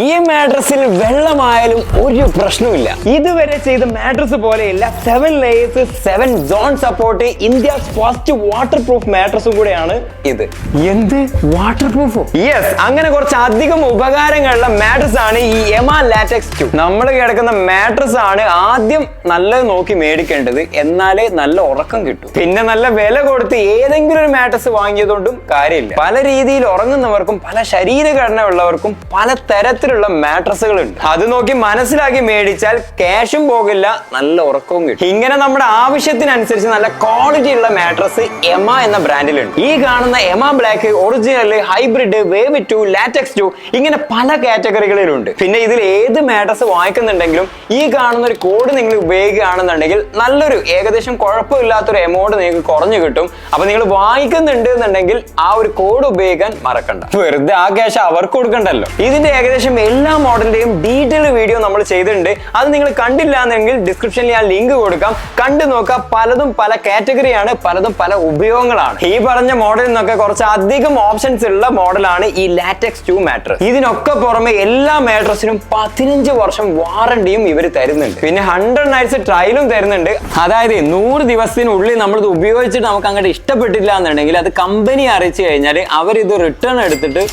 ഈ മാട്രസിൽ വെള്ളമായാലും ഒരു പ്രശ്നമില്ല. ഇതുവരെ ചെയ്ത മാട്രസ് പോലെയല്ല 7 layers 7 zone support India's first waterproof മാട്രസും കൂടെയാണ് ഇത്. എന്ത് വാട്ടർ പ്രൂഫോ? യെസ്, അങ്ങനെ കുറച്ച് അധികം ഉപകാരങ്ങളുള്ള മാട്രസ് ആണ് ഈ എമാ ലാറ്റക്സ് 2. നമ്മൾ കിടക്കുന്ന മാട്രസ് ആണ് ആദ്യം നല്ലത് നോക്കി മേടിക്കേണ്ടത്, എന്നാലേ നല്ല ഉറക്കം കിട്ടും. പിന്നെ നല്ല വില കൊടുത്ത് ഏതെങ്കിലും ഒരു മാട്രസ് വാങ്ങിയതുകൊണ്ടും കാര്യമില്ല. പല രീതിയിൽ ഉറങ്ങുന്നവർക്കും പല ശരീരഘടന ഉള്ളവർക്കും പല തരത്തിലുള്ള മാട്രസുകൾ ഉണ്ട്. അത് നോക്കി മനസ്സിലാക്കി മേടിച്ചാൽ ക്യാഷും പോകില്ല, നല്ല ഉറക്കവും കിട്ടും. ഇങ്ങനെ നമ്മുടെ ആവശ്യത്തിനനുസരിച്ച് നല്ല ക്വാളിറ്റി ഉള്ള മാട്രസ് എമ എന്ന ബ്രാൻഡിലുണ്ട്. ഈ കാണുന്ന Emma black, original, hybrid, wave 2, latex 2 ഇങ്ങനെ പല കാറ്റഗറികളിലുണ്ട്. പിന്നെ ഇതിൽ ഏത് മാട്രസ് വാങ്ങിക്കുന്നുണ്ടെങ്കിലും ഈ കാണുന്ന ഒരു കോഡ് നിങ്ങൾ ഉപയോഗിക്കുകയാണെന്നുണ്ടെങ്കിൽ നല്ലൊരു ഏകദേശം കുഴപ്പമില്ലാത്തൊരു എമൗണ്ട് നിങ്ങൾക്ക് കുറഞ്ഞു കിട്ടും. അപ്പൊ നിങ്ങൾ വാങ്ങിക്കുന്നുണ്ട് എന്നുണ്ടെങ്കിൽ ആ ഒരു കോഡ് ഉപയോഗിക്കാൻ മറക്കണ്ട. വെറുതെ ആ ക്യാഷ് അവർക്ക് കൊടുക്കണ്ടല്ലോ. ഇതിന്റെ ഏകദേശം എല്ലാ മോഡലിന്റെയും ഡീറ്റെയിൽ വീഡിയോ നമ്മൾ ചെയ്തിട്ടുണ്ട്. അത് നിങ്ങൾ കണ്ടില്ല എന്നെങ്കിൽ ഡിസ്ക്രിപ്ഷനിൽ ഞാൻ ലിങ്ക് കൊടുക്കാം, കണ്ടു നോക്കാം. പലതും പല കാറ്റഗറിയാണ്, പലതും പല ഉപയോഗങ്ങളാണ്. ഈ പറഞ്ഞ മോഡലിൽ നിന്നൊക്കെ കുറച്ച് അധികം ഓപ്ഷൻസ് ഉള്ള മോഡലാണ് ഈ ലാറ്റക്സ് 2 മാട്രസ്. ഇതിനൊക്കെ പുറമെ എല്ലാ മാട്രസിനും 15 വർഷം വാറണ്ടിയും ഇവർ തരുന്നുണ്ട്. പിന്നെ 100 നൈറ്റ്സ് ട്രയലും തരുന്നുണ്ട്. അതായത് 100 ദിവസത്തിനുള്ളിൽ നമ്മളിത് ഉപയോഗിച്ചിട്ട് നമുക്ക് അങ്ങോട്ട് ഇഷ്ടപ്പെട്ടില്ല എന്നുണ്ടെങ്കിൽ അത് കമ്പനി അറിയിച്ചു കഴിഞ്ഞാൽ അവരിത് റിട്ടേൺ എടുത്തിട്ട്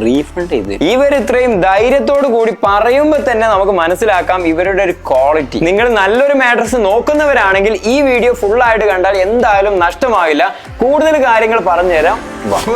റീഫണ്ട് ചെയ്ത്. ഇവർ ഇത്രയും ധൈര്യത്തോടു കൂടി പറയുമ്പോൾ തന്നെ നമുക്ക് മനസ്സിലാക്കാം ഇവരുടെ ഒരു ക്വാളിറ്റി. നിങ്ങൾ നല്ലൊരു മാട്രസ് നോക്കുന്നവരാണെങ്കിൽ ഈ വീഡിയോ ഫുൾ ആയിട്ട് കണ്ടാൽ എന്തായാലും നഷ്ടമാവില്ല. കൂടുതൽ കാര്യങ്ങൾ പറഞ്ഞുതരാം.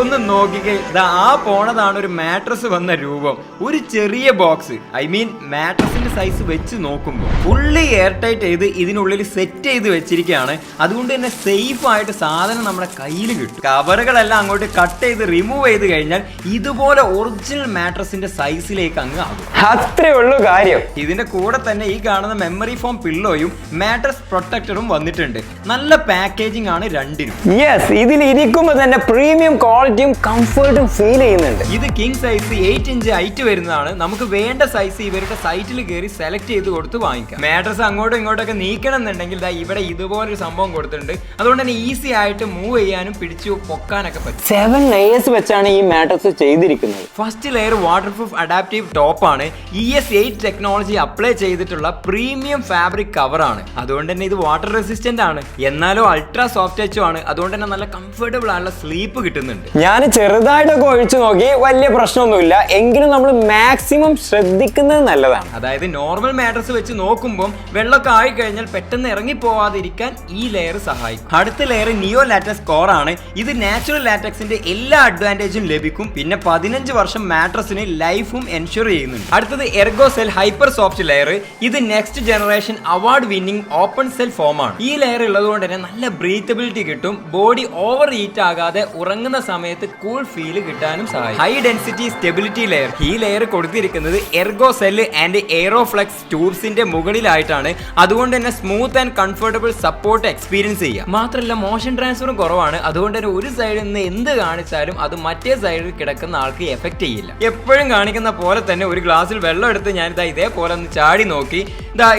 ഒന്ന് നോക്കിക്കേ, ആ പോണതാണ് ഒരു മാട്രസ് വന്ന രൂപം. ഒരു ചെറിയ ബോക്സ്, ഐ മീൻ മാട്രസിന്റെ സൈസ് വെച്ച് നോക്കുമ്പോൾ ഫുള്ളി എയർ ടൈറ്റ് ചെയ്ത് ഇതിനുള്ളിൽ സെറ്റ് ചെയ്ത് വെച്ചിരിക്കുകയാണ്. അതുകൊണ്ട് തന്നെ സേഫ് ആയിട്ട് സാധനം നമ്മുടെ കയ്യിൽ കിട്ടും. കവറുകളെല്ലാം അങ്ങോട്ട് കട്ട് ചെയ്ത് റിമൂവ് ചെയ്ത് കഴിഞ്ഞാൽ ഇതുപോലെ ഒറിജിനൽ മാട്രസിന്റെ സൈസിലേക്ക് അങ്ങ് ആകും. അത്രേ ഉള്ളൂ കാര്യം. ഇതിന്റെ കൂടെ തന്നെ ഈ കാണുന്ന മെമ്മറി ഫോം പില്ലോയും മാട്രസ് പ്രൊട്ടക്ടറും വന്നിട്ടുണ്ട്. നല്ല പാക്കേജിംഗ് ആണ് രണ്ടിനും. യെസ്, ഇതിൽ ഇരിക്കുമ്പോൾ തന്നെ പ്രീമിയം ക്വാളിറ്റിയും കംഫർട്ടും ഫീൽ ചെയ്യുന്നുണ്ട്. ഇത് കിങ് സൈസ് 8 ഇഞ്ച് ഹൈറ്റ് വരുന്നതാണ്. നമുക്ക് വേണ്ട സൈസ് ഇവരുടെ സൈറ്റിൽ കയറി സെലക്ട് ചെയ്ത് കൊടുത്ത് വാങ്ങിക്കാം. മാട്രസ് അങ്ങോട്ടും ഇങ്ങോട്ടൊക്കെ നീക്കണം എന്നുണ്ടെങ്കിൽ ഇവിടെ ഇതുപോലൊരു സംഭവം കൊടുത്തിട്ടുണ്ട്. അതുകൊണ്ട് തന്നെ ഈസി ആയിട്ട് മൂവ് ചെയ്യാനും പിടിച്ചു പൊക്കാനൊക്കെ പറ്റും. 7 layers വെച്ചാണ് ഈ മാട്രസ് ചെയ്തിരിക്കുന്നത്. First layer water proof adaptive top ആണ്. ES8 ടെക്നോളജി അപ്ലൈ ചെയ്തിട്ടുള്ള പ്രീമിയം ഫാബ്രിക് കവർ ആണ്. അതുകൊണ്ട് തന്നെ ഇത് വാട്ടർ റെസിസ്റ്റന്റ് ആണ്, എന്നാലും അൾട്രാ സോഫ്റ്റ് ടച്ചും ആണ്. അതുകൊണ്ട് തന്നെ നല്ല കംഫർട്ടബിൾ ആയുള്ള സ്ലീപ്പ് കിട്ടുന്നുണ്ട്. ഞാൻ ചെറുതായിട്ടൊക്കെ ഒഴിച്ചു നോക്കി, വലിയ പ്രശ്നമൊന്നുമില്ല. എങ്കിലും നമ്മൾ മാക്സിമം ശ്രദ്ധിക്കുന്നത് നല്ലതാണ്. അതായത് നോർമൽ മാട്രസ് വെച്ച് നോക്കുമ്പോൾ വെള്ളമൊക്കെ ആയി കഴിഞ്ഞാൽ പെട്ടെന്ന് ഇറങ്ങി പോവാതിരിക്കാൻ ഈ ലെയർ സഹായിക്കും. അടുത്ത ലെയർ നിയോ ലാറ്റക്സ് കോർ ആണ്. ഇത് നാച്ചുറൽ ലാറ്റക്സിന്റെ എല്ലാ അഡ്വാൻറ്റേജും ലഭിക്കും. പിന്നെ 15 വർഷം മാട്രസിന് ലൈഫും എൻഷുർ ചെയ്യുന്നുണ്ട്. അടുത്തത് ergo cell hyper soft layer. ഇത് next generation award winning open cell foam ആണ്. ഈ ലെയർ ഉള്ളതുകൊണ്ട് തന്നെ നല്ല ബ്രീത്തബിലിറ്റി കിട്ടും. ബോഡി ഓവർ ഹീറ്റ് ആകാതെ ഉറങ്ങുന്ന സമയത്ത് കൂൾ ഫീൽ കിട്ടാനും സഹായിക്കും. High density stability layer. ഈ ലെയർ കൊടുത്തിരിക്കുന്നത് എർഗോ സെൽ ആൻഡ് എയറോഫ്ലെക്സ് ട്യൂബ്സിന്റെ മുകളിലായിട്ടാണ്. അതുകൊണ്ട് തന്നെ smooth and comfortable support experience ചെയ്യാം. മാത്രമല്ല മോഷൻ ട്രാൻസ്ഫറും കുറവാണ്. അതുകൊണ്ട് തന്നെ ഒരു സൈഡിൽ നിന്ന് എന്ത് കാണിച്ചാലും അത് മറ്റേ സൈഡിൽ കിടക്കുന്ന ആൾക്ക് എഫക്ട് ചെയ്യില്ല. എപ്പോഴും കാണിക്കുന്ന പോലെ തന്നെ ഒരു ഗ്ലാസ്സിൽ വെള്ളം എടുത്ത് ഞാനിതാ ഇതേപോലെ ഒന്ന് ചാടി നോക്കി.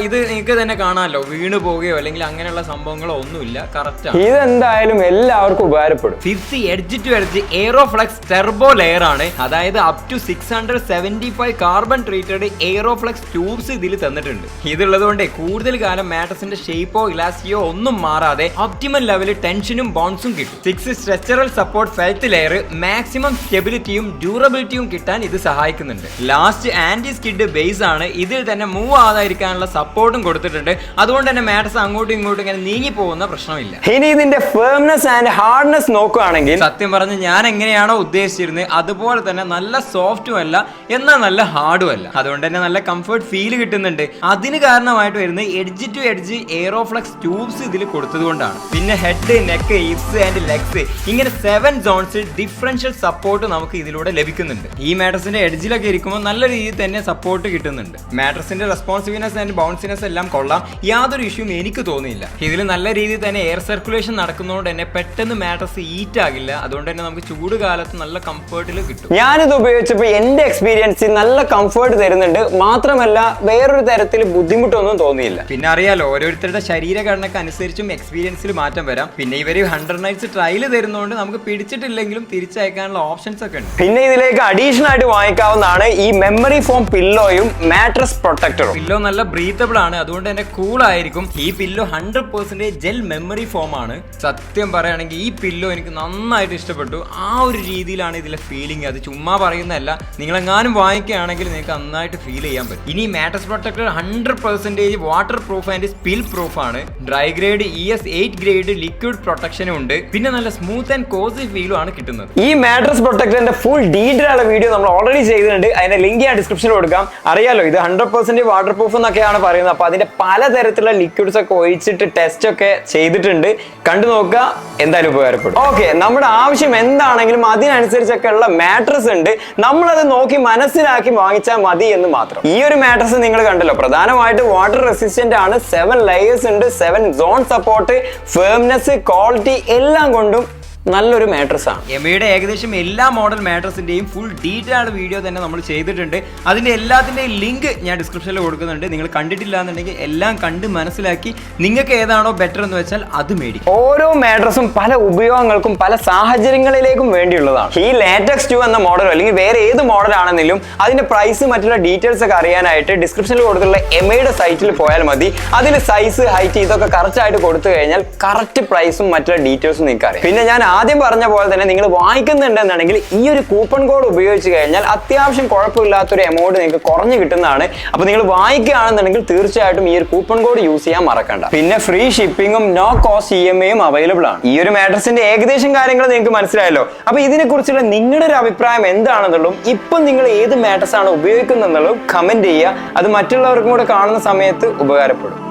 ഇത് നിങ്ങൾക്ക് തന്നെ കാണാമല്ലോ, വീണു പോവുകയോ അല്ലെങ്കിൽ അങ്ങനെയുള്ള സംഭവങ്ങളോ ഒന്നുമില്ല. കറക്റ്റ് ആണ്. ഇതെന്തായാലും എല്ലാവർക്കും ഉപകാരപ്പെടും. 50 edge to edge aeroflex turbo layer ആണ്. അതായത് up to 675 carbon treated aeroflex tubes ഇതിൽ തന്നിട്ടുണ്ട്. ഇതുള്ളത് കൊണ്ട് കൂടുതൽ കാലം മാട്രസിന്റെ ഷേപ്പോ ഇലാസ്റ്റിയോ ഒന്നും മാറാതെ ഒപ്റ്റിമൽ ലെവലിൽ ടെൻഷനും ബൗൺസും കിട്ടും. 6 സ്ട്രെച്ചറൽ സപ്പോർട്ട് ഫെൽറ്റ് ലെയർ. മാക്സിമം സ്റ്റെബിലിറ്റിയും ഡ്യൂറബിലിറ്റിയും കിട്ടാൻ ഇത് സഹായിക്കുന്നുണ്ട്. ലാസ്റ്റ് ആന്റി സ്കിഡ് ബേസ് ആണ്. ഇതിൽ തന്നെ മൂവ് ആകാതിരിക്കാനുള്ള സപ്പോർട്ടും കൊടുത്തിട്ടുണ്ട്. അതുകൊണ്ട് തന്നെ മാട്രസ് അങ്ങോട്ടും ഇങ്ങോട്ടും ഇങ്ങനെ നീങ്ങി പോകുന്ന പ്രശ്നമില്ല. ഇനി ഇതിന്റെ ഫേംനെസ് ആൻഡ് ഹാർഡ്നെസ് നോക്കുകയാണെങ്കിൽ സത്യം പറഞ്ഞ് ഞാൻ എങ്ങനെയാണോ ഉദ്ദേശിച്ചിരുന്നത് അതുപോലെ തന്നെ നല്ല സോഫ്റ്റും അല്ല, എന്നാൽ നല്ല ഹാർഡും അല്ല. അതുകൊണ്ട് തന്നെ നല്ല കംഫർട്ട് ഫീൽ കിട്ടുന്നുണ്ട്. അതിന് കാരണമായിട്ട് വരുന്നത് എഡ്ജ് ടു എഡ്ജ് എയറോഫ്ലെക്സ് ട്യൂബ്സ് ഇതിൽ കൊടുത്തത് കൊണ്ടാണ്. പിന്നെ head, neck, hips and legs ഇങ്ങനെ 7 സോൺസിൽ ഡിഫറൻഷ്യൽ സപ്പോർട്ട് നമുക്ക് ഇതിലൂടെ ലഭിക്കുന്നുണ്ട്. ഈ മാട്രസിന്റെ എഡ്ജിലൊക്കെ ഇരിക്കുമ്പോൾ നല്ല രീതിയിൽ തന്നെ സപ്പോർട്ട് കിട്ടുന്നുണ്ട്. മാട്രസിന്റെ റെസ്പോൺസിവ്നെസ് ആൻഡ് ബൗൺസിനെസ് എല്ലാം കൊള്ളാം. യാതൊരു ഇഷ്യൂവും എനിക്ക് തോന്നിയില്ല. ഇതിൽ നല്ല രീതിയിൽ തന്നെ എയർ സർക്കുലേഷൻ നടക്കുന്നതുകൊണ്ട് തന്നെ പെട്ടെന്ന് മാട്രസ് ഹീറ്റ് ആകില്ല. അതുകൊണ്ട് അതുകൊണ്ട് തന്നെ നമുക്ക് ചൂട് കാലത്ത് നല്ല കംഫർട്ടിൽ കിട്ടും. ഞാനിത് ഉപയോഗിച്ചപ്പോൾ എന്റെ എക്സ്പീരിയൻസ് നല്ല കംഫർട്ട് തരുന്നുണ്ട്, മാത്രമല്ല വേറൊരു തരത്തിൽ ബുദ്ധിമുട്ടൊന്നും തോന്നിയില്ല. പിന്നെ അറിയാലോ, ഓരോരുത്തരുടെ ശരീരഘടനയ്ക്ക് അനുസരിച്ചും എക്സ്പീരിയൻസിൽ മാറ്റം വരാം. പിന്നെ ഇവര് 100 നൈറ്റ്സ് ട്രയൽ തരുന്നതുകൊണ്ട് നമുക്ക് പിടിച്ചിട്ടില്ലെങ്കിലും തിരിച്ചയക്കാനുള്ള ഓപ്ഷൻസ് ഒക്കെ ഉണ്ട്. പിന്നെ ഇതിലേക്ക് അഡീഷണൽ ആയിട്ട് വാങ്ങിക്കാവുന്നതാണ് ഈ മെമ്മറി ഫോം പില്ലോയും മാട്രസ് പ്രൊട്ടക്ടറും. പില്ലോ നല്ല ബ്രീത്തബിൾ ആണ്, അതുകൊണ്ട് തന്നെ കൂൾ ആയിരിക്കും. ഈ പില്ലോ 100% ജെൽ മെമ്മറി ഫോം ആണ്. സത്യം പറയുകയാണെങ്കിൽ ഈ പില്ലോ എനിക്ക് നന്നായിട്ട് ഇഷ്ടപ്പെട്ടു. ആ ഒരു രീതിയിലാണ് ഇതിലെ ഫീലിംഗ്. അത് ചുമ്മാ പറയുന്നതല്ല, നിങ്ങളെങ്ങാനും വാങ്ങിക്കുകയാണെങ്കിൽ നിങ്ങൾക്ക് നന്നായിട്ട് ഫീൽ ചെയ്യാൻ പറ്റും. ഇനി mattress protector 100% waterproof and spillproof ആണ്. Dry grade ES8 grade liquid പ്രൊട്ടക്ഷനും ഉണ്ട്. പിന്നെ നല്ല സ്മൂത്ത് ആൻഡ് കോസി ഫീലും ആണ് കിട്ടുന്നത്. ഈ മാട്രസ് പ്രൊട്ടക്ടറിന്റെ ഫുൾ ഡീറ്റെയിൽ ആയ വീഡിയോ നമ്മൾ ഓൾറെഡി ചെയ്തിട്ടുണ്ട്. അതിന്റെ ലിങ്ക് ഞാൻ ഡിസ്ക്രിപ്ഷനിൽ കൊടുക്കാം. അറിയാലോ, ഇത് 100% വാട്ടർ പ്രൂഫ് എന്നൊക്കെയാണ് പറയുന്നത്. അപ്പൊ അതിന്റെ പലതരത്തിലുള്ള ലിക്വിഡ്സ് ഒക്കെ ഒഴിച്ചിട്ട് ടെസ്റ്റ് ഒക്കെ ചെയ്തിട്ടുണ്ട്. കണ്ടു നോക്കുക, എന്തായാലും ഉപകാരപ്പെടും. ഓക്കെ, നമ്മുടെ ആവശ്യം എന്താണെങ്കിലും അതിനനുസരിച്ചൊക്കെ ഉള്ള മാട്രസ് ഉണ്ട്. നമ്മളത് നോക്കി മനസ്സിലാക്കി വാങ്ങിച്ചാൽ മതി എന്ന് മാത്രം. ഈ ഒരു മാട്രസ് നിങ്ങൾ കണ്ടല്ലോ, പ്രധാനമായിട്ട് വാട്ടർ റെസിസ്റ്റന്റ് ആണ്. 7 ലെയേഴ്സ് ഉണ്ട്, 7 സോൺ സപ്പോർട്ട്, ഫേംനെസ്, ക്വാളിറ്റി എല്ലാം കൊണ്ടും നല്ലൊരു മാട്രസ് ആണ്. എമയുടെ ഏകദേശം എല്ലാ മോഡൽ മാട്രസിന്റെയും ഫുൾ ഡീറ്റെയിൽ വീഡിയോ തന്നെ നമ്മൾ ചെയ്തിട്ടുണ്ട്. അതിന്റെ എല്ലാത്തിന്റെയും ലിങ്ക് ഞാൻ ഡിസ്ക്രിപ്ഷനിൽ കൊടുക്കുന്നുണ്ട്. നിങ്ങൾ കണ്ടിട്ടില്ല എന്നുണ്ടെങ്കിൽ എല്ലാം കണ്ട് മനസ്സിലാക്കി നിങ്ങൾക്ക് ഏതാണോ ബെറ്റർ എന്ന് വെച്ചാൽ അത് മേടിക്കും. ഓരോ മാട്രസും പല ഉപയോഗങ്ങൾക്കും പല സാഹചര്യങ്ങളിലേക്കും വേണ്ടിയുള്ളതാണ്. ഈ ലാറ്റക്സ് 2 എന്ന മോഡലോ അല്ലെങ്കിൽ വേറെ ഏത് മോഡൽ ആണെങ്കിലും അതിന്റെ പ്രൈസ് മറ്റുള്ള ഡീറ്റെയിൽസ് ഒക്കെ അറിയാനായിട്ട് ഡിസ്ക്രിപ്ഷനിൽ കൊടുത്തിട്ടുള്ള എമയുടെ സൈറ്റിൽ പോയാൽ മതി. അതിൽ സൈസ്, ഹൈറ്റ് ഇതൊക്കെ കറക്റ്റ് ആയിട്ട് കൊടുത്തു കഴിഞ്ഞാൽ കറക്റ്റ് പ്രൈസും മറ്റുള്ള ഡീറ്റെയിൽസും നിങ്ങൾക്ക് അറിയാം. പിന്നെ ഞാൻ ആദ്യം പറഞ്ഞ പോലെ തന്നെ നിങ്ങൾ വാങ്ങിക്കുന്നുണ്ടെന്നുണ്ടെങ്കിൽ ഈ ഒരു കൂപ്പൺ കോഡ് ഉപയോഗിച്ച് കഴിഞ്ഞാൽ അത്യാവശ്യം കുഴപ്പമില്ലാത്തൊരു എമൗണ്ട് നിങ്ങൾക്ക് കുറഞ്ഞു കിട്ടുന്നതാണ്. അപ്പൊ നിങ്ങൾ വാങ്ങിക്കുകയാണെന്നുണ്ടെങ്കിൽ തീർച്ചയായിട്ടും ഈ ഒരു കൂപ്പൺ കോഡ് യൂസ് ചെയ്യാൻ മറക്കണ്ട. പിന്നെ ഫ്രീ ഷിപ്പിംഗും നോ കോസ്റ്റ് EMI അവൈലബിൾ ആണ്. ഈ ഒരു മാട്രസിന്റെ ഏകദേശം കാര്യങ്ങൾ നിങ്ങൾക്ക് മനസ്സിലായല്ലോ. അപ്പൊ ഇതിനെ കുറിച്ചുള്ള നിങ്ങളുടെ ഒരു അഭിപ്രായം എന്താണെന്നുള്ളതും ഇപ്പം നിങ്ങൾ ഏത് മാട്രസ് ആണ് ഉപയോഗിക്കുന്നതെന്നുള്ളതും കമന്റ് ചെയ്യുക. അത് മറ്റുള്ളവർക്കും കൂടെ കാണുന്ന സമയത്ത് ഉപകാരപ്പെടും.